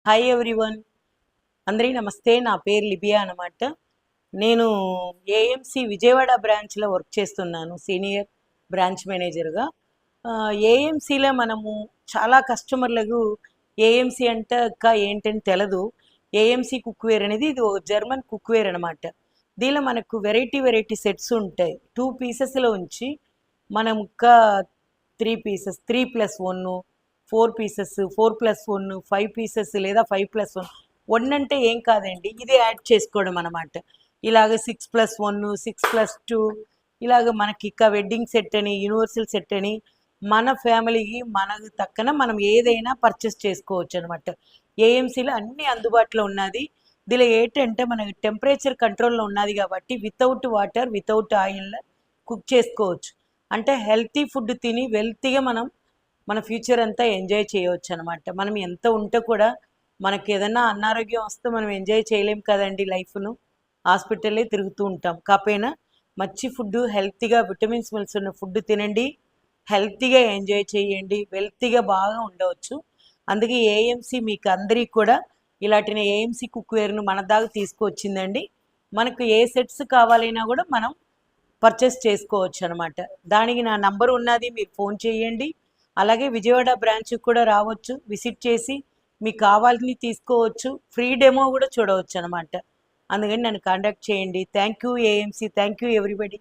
Hi everyone, అందరికీ నమస్తే. నా పేరు లిబియా అన్నమాట. నేను ఏఎంసీ విజయవాడ బ్రాంచ్లో వర్క్ చేస్తున్నాను, సీనియర్ బ్రాంచ్ మేనేజర్గా. ఏఎంసీలో మనము చాలా కస్టమర్లకు ఏఎంసీ అంటే అక్క ఏంటని తెలదు. ఏఎంసీ కుక్వేర్ అనేది ఇది ఒక జర్మన్ కుక్వేర్ అనమాట. దీనిలో మనకు వెరైటీ సెట్స్ ఉంటాయి. 2 పీసెస్లో ఉంచి మనం ఇంకా 3 పీసెస్, 3+1, 4 పీసెస్, 4+1, 5 పీసెస్ లేదా 5+1. 1 అంటే ఏం కాదండి, ఇది యాడ్ చేసుకోవడం అనమాట. ఇలాగ 6+1, 6+2, ఇలాగ మనకి ఇంకా వెడ్డింగ్ సెట్ అని, యూనివర్సల్ సెట్ అని, మన ఫ్యామిలీకి మనకు తక్కన మనం ఏదైనా పర్చేస్ చేసుకోవచ్చు అనమాట. ఏఎంసీలో అన్నీ అందుబాటులో ఉన్నది. దీనిలో ఏంటంటే మనకి టెంపరేచర్ కంట్రోల్లో ఉన్నది కాబట్టి without water, without oil cook చేసుకోవచ్చు. అంటే హెల్తీ ఫుడ్ తిని వెల్తీగా మనం మన ఫ్యూచర్ అంతా ఎంజాయ్ చేయవచ్చు అనమాట. మనం ఎంత ఉంటే కూడా మనకి ఏదైనా అనారోగ్యం వస్తే మనం ఎంజాయ్ చేయలేం కదండి లైఫ్ను. హాస్పిటల్లే తిరుగుతూ ఉంటాం. కాకపోయినా మంచి ఫుడ్, హెల్తీగా విటమిన్స్ మిల్స్ ఉన్న ఫుడ్ తినండి, హెల్తీగా ఎంజాయ్ చేయండి, వెల్తీగా బాగా ఉండవచ్చు. అందుకే ఏఎంసీ మీకు అందరికీ కూడా ఇలాంటి ఏఎంసీ కుక్వేర్ను మన దాకా తీసుకువచ్చిందండి. మనకు ఏ సెట్స్ కావాలైనా కూడా మనం పర్చేస్ చేసుకోవచ్చు అనమాట. దానికి నా నంబర్ ఉన్నది, మీరు ఫోన్ చేయండి. అలాగే విజయవాడ బ్రాంచ్కి కూడా రావచ్చు, విజిట్ చేసి మీకు కావాల్సినవి తీసుకోవచ్చు. ఫ్రీ డెమో కూడా చూడవచ్చు అనమాట. అందుకని నన్ను కాంటాక్ట్ చేయండి. Thank you AMC, thank you everybody.